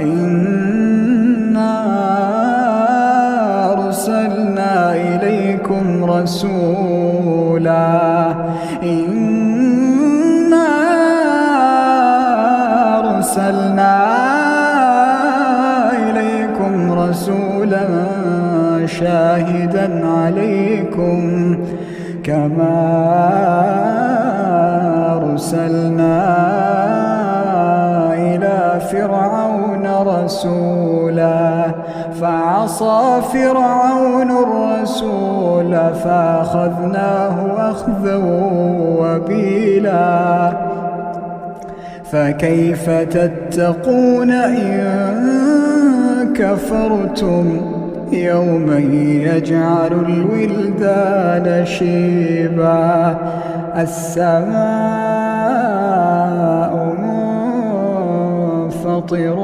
إنا أرسلنا إليكم رسولا شاهدا عليكم كما أرسلنا إلى فرعون رسولا فعصى فرعون الرسول فأخذناه أخذا وبيلا فكيف تتقون إن كفرتم يوما يجعل الولدان شيبا السماء منفطر